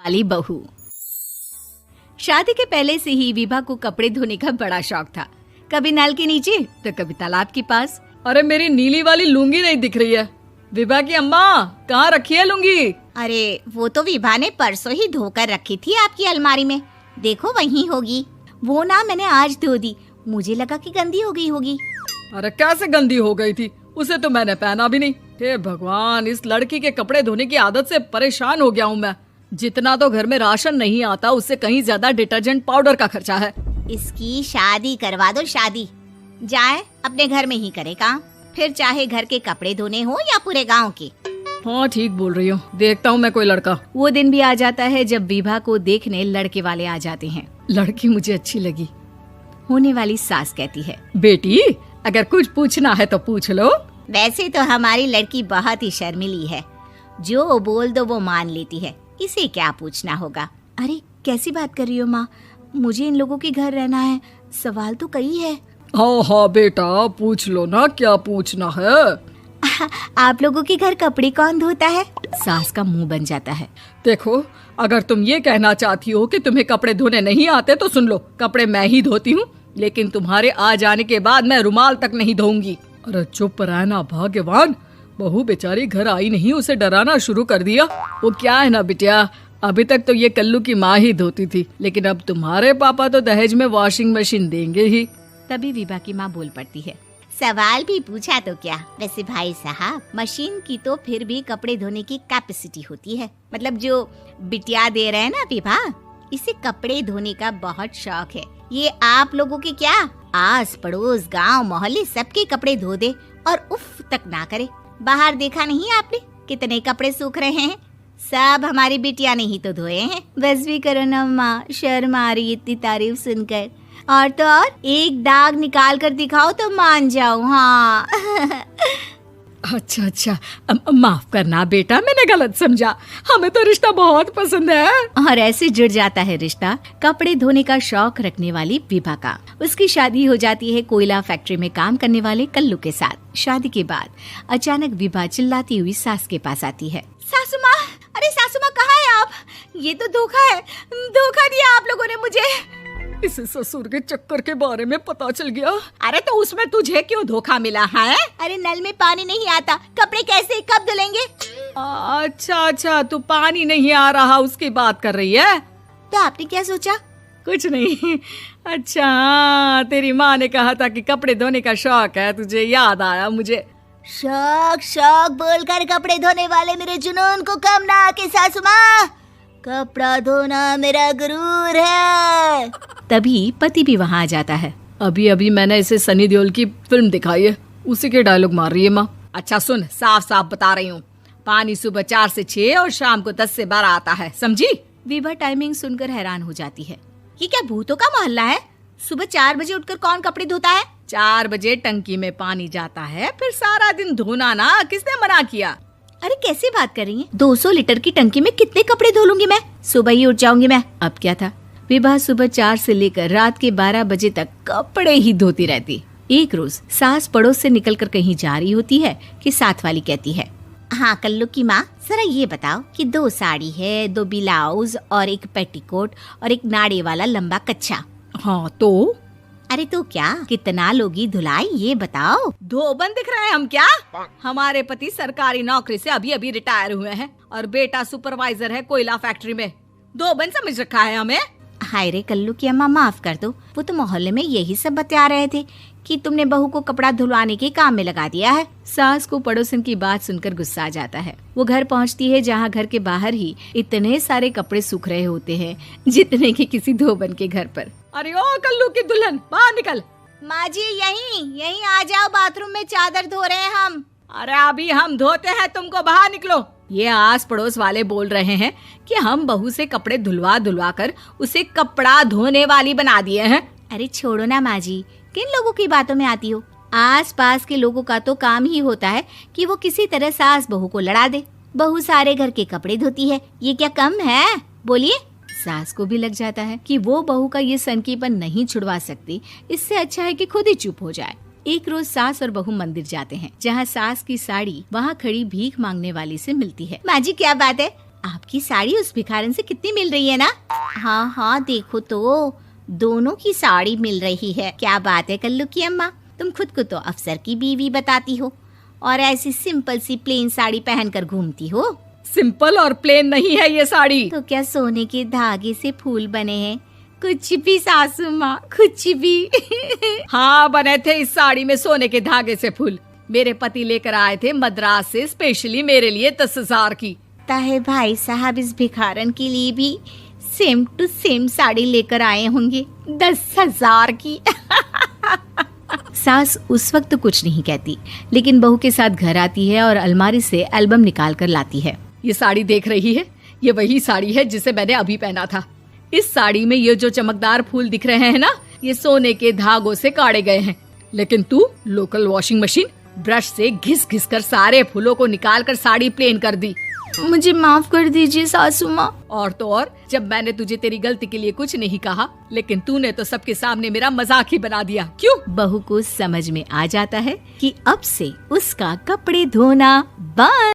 वाली बहू। शादी के पहले से ही विभा को कपड़े धोने का बड़ा शौक था। कभी नल के नीचे तो कभी तालाब के पास। अरे मेरी नीली वाली लुंगी नहीं दिख रही है। विभा की अम्मा, कहाँ रखी है लुंगी? अरे वो तो विभा ने परसों ही धोकर रखी थी आपकी अलमारी में, देखो वहीं होगी। वो ना मैंने आज धो दी, मुझे लगा कि गंदी हो गई होगी। अरे कैसे गंदी हो गई थी? उसे तो मैंने पहना भी नहीं। हे भगवान, इस लड़की के कपड़े धोने की आदत से परेशान हो गया हूँ मैं। जितना तो घर में राशन नहीं आता, उससे कहीं ज्यादा डिटर्जेंट पाउडर का खर्चा है। इसकी शादी करवा दो, शादी जाए अपने घर में ही करे काम, फिर चाहे घर के कपड़े धोने हो या पूरे गांव के। हाँ ठीक बोल रही हूँ, देखता हूँ मैं कोई लड़का। वो दिन भी आ जाता है जब विभा को देखने लड़के वाले आ जाते हैं। लड़की मुझे अच्छी लगी। होने वाली सास कहती है, बेटी अगर कुछ पूछना है तो पूछ लो। वैसे तो हमारी लड़की बहुत ही शर्मीली है, जो बोल दो वो मान लेती है, इसे क्या पूछना होगा। अरे कैसी बात कर रही हो माँ, मुझे इन लोगों के घर रहना है, सवाल तो कई है। हाँ हाँ बेटा, पूछ लो ना, क्या पूछना है। आप लोगों के घर कपड़े कौन धोता है? सास का मुंह बन जाता है। देखो, अगर तुम ये कहना चाहती हो कि तुम्हें कपड़े धोने नहीं आते तो सुन लो, कपड़े मैं ही धोती हूँ, लेकिन तुम्हारे आ जाने के बाद मैं रुमाल तक नहीं धोऊंगी। अरे चुप रहना भाग्यवान, बहू बेचारी घर आई नहीं, उसे डराना शुरू कर दिया। वो क्या है ना बिटिया, अभी तक तो ये कल्लू की माँ ही धोती थी, लेकिन अब तुम्हारे पापा तो दहेज में वॉशिंग मशीन देंगे ही। तभी विभा की माँ बोल पड़ती है, सवाल भी पूछा तो क्या। वैसे भाई साहब, मशीन की तो फिर भी कपड़े धोने की कैपेसिटी होती है। मतलब जो बिटिया दे रहे हैं ना विभा, इसे कपड़े धोने का बहुत शौक है। ये आप लोगों के क्या, आस पड़ोस गांव मोहल्ले सबके कपड़े धो दे और उफ तक ना करे। बाहर देखा नहीं आपने कितने कपड़े सूख रहे हैं? सब हमारी बिटिया ने ही तो धोए हैं। बस भी करो ना माँ, शर्म आ रही इतनी तारीफ सुनकर। और तो और एक दाग निकाल कर दिखाओ तो मान जाओ। हाँ अच्छा, माफ करना बेटा, मैंने गलत समझा। हमें तो रिश्ता बहुत पसंद है। और ऐसे जुड़ जाता है रिश्ता कपड़े धोने का शौक रखने वाली विभा का। उसकी शादी हो जाती है कोयला फैक्ट्री में काम करने वाले कल्लू के साथ। शादी के बाद अचानक विभा चिल्लाती हुई सास के पास आती है। सासू माँ, अरे सासू माँ कहाँ है आप? ये तो धोखा है, धोखा दिया आप लोगों ने मुझे। इसे ससुर के चक्कर के बारे में पता चल गया। अरे तो उसमें तुझे क्यों धोखा मिला है? अरे नल में पानी नहीं आता, कपड़े कैसे कब धुलेंगे? अच्छा, तू पानी नहीं आ रहा उसकी बात कर रही है। तो आपने क्या सोचा? कुछ नहीं। अच्छा, तेरी माँ ने कहा था कि कपड़े धोने का शौक है तुझे, याद आया मुझे। शौक बोलकर कपड़े धोने वाले मेरे जुनून को कम ना आके सासू माँ, कपड़ा धोना मेरा गुरूर है। तभी पति भी वहाँ आ जाता है। अभी मैंने इसे सनी देओल की फिल्म दिखाई है, उसी के डायलॉग मार रही है माँ। अच्छा सुन, साफ साफ बता रही हूँ, पानी सुबह 4 से 6 और शाम को 10 से 12 आता है, समझी? विभा टाइमिंग सुनकर हैरान हो जाती है। ये क्या भूतों का मोहल्ला है? सुबह 4 बजे उठकर कौन कपड़े धोता है? 4 बजे टंकी में पानी जाता है, फिर सारा दिन धोना ना, किसने मना किया? अरे कैसी बात कर रही हैं? 200 लीटर की टंकी में कितने कपड़े धो लूंगी मैं, सुबह ही उठ जाऊंगी मैं। अब क्या था, विभा सुबह 4 से लेकर रात के 12 बजे तक कपड़े ही धोती रहती। एक रोज सास पड़ोस से निकलकर कहीं जा रही होती है कि साथ वाली कहती है, हाँ कल्लू की माँ, जरा ये बताओ कि 2 साड़ी है, 2 ब्लाउज और 1 पेटीकोट और 1 नाड़े वाला लंबा कच्छा। हाँ तो? अरे तो क्या, कितना लोगी धुलाई ये बताओ। धोबन दिख रहे हैं हम क्या? हमारे पति सरकारी नौकरी से अभी रिटायर हुए हैं और बेटा सुपरवाइजर है कोयला फैक्ट्री में। धोबन समझ रखा है हमें। हाय रे कल्लू की अम्मा, माफ कर दो, वो तो मोहल्ले में यही सब बता रहे थे कि तुमने बहू को कपड़ा धुलवाने के काम में लगा दिया है। सास को पड़ोसन की बात सुनकर गुस्सा आ जाता है। वो घर पहुंचती है जहां घर के बाहर ही इतने सारे कपड़े सूख रहे होते हैं जितने कि किसी धोबन के घर पर। अरे ओ कल्लू की दुल्हन, बाहर निकल। माँ जी यहीं आ जाओ, बाथरूम में चादर धो रहे हैं हम। अरे अभी हम धोते हैं, तुमको बाहर निकलो। ये आस पड़ोस वाले बोल रहे हैं कि हम बहू से कपड़े धुलवा कर उसे कपड़ा धोने वाली बना दिए हैं। अरे छोड़ो ना माँ जी, किन लोगों की बातों में आती हो? आस पास के लोगों का तो काम ही होता है कि वो किसी तरह सास बहू को लड़ा दे। बहू सारे घर के कपड़े धोती है, ये क्या कम है? बोलिए। सास को भी लग जाता है कि वो बहू का ये सनकीपन नहीं छुड़वा सकती, इससे अच्छा है कि खुद ही चुप हो जाए। एक रोज सास और बहू मंदिर जाते हैं, जहाँ सास की साड़ी वहाँ खड़ी भीख मांगने वाली से मिलती है। माँ जी क्या बात है, आपकी साड़ी उस भिखारन से कितनी मिल रही है ना? हाँ हाँ देखो तो, दोनों की साड़ी मिल रही है। क्या बात है कल्लू की अम्मा, तुम खुद को तो अफसर की बीवी बताती हो और ऐसी सिंपल सी प्लेन साड़ी पहनकर घूमती हो। सिंपल और प्लेन नहीं है ये साड़ी। तो क्या सोने के धागे से फूल बने हैं? कुछ भी सासू माँ, कुछ भी। हाँ बने थे इस साड़ी में सोने के धागे से फूल। मेरे पति लेकर आए थे मद्रास से स्पेशली मेरे लिए 10,000 की। ताहे भाई साहब इस भिखारन के लिए भी सेम टू सेम साड़ी लेकर आए होंगे 10,000 की। सास उस वक्त तो कुछ नहीं कहती, लेकिन बहू के साथ घर आती है और अलमारी से एल्बम निकाल कर लाती है। ये साड़ी देख रही है, ये वही साड़ी है जिसे मैंने अभी पहना था। इस साड़ी में ये जो चमकदार फूल दिख रहे हैं ना, ये सोने के धागों से काढ़े गए हैं। लेकिन तू लोकल वॉशिंग मशीन ब्रश से घिस घिस कर सारे फूलों को निकाल कर साड़ी प्लेन कर दी। मुझे माफ कर दीजिए सासू माँ। और तो और, जब मैंने तुझे तेरी गलती के लिए कुछ नहीं कहा, लेकिन तूने तो सबके सामने मेरा मजाक ही बना दिया। क्यों? बहू को समझ में आ जाता है कि अब से उसका कपड़े धोना बंद।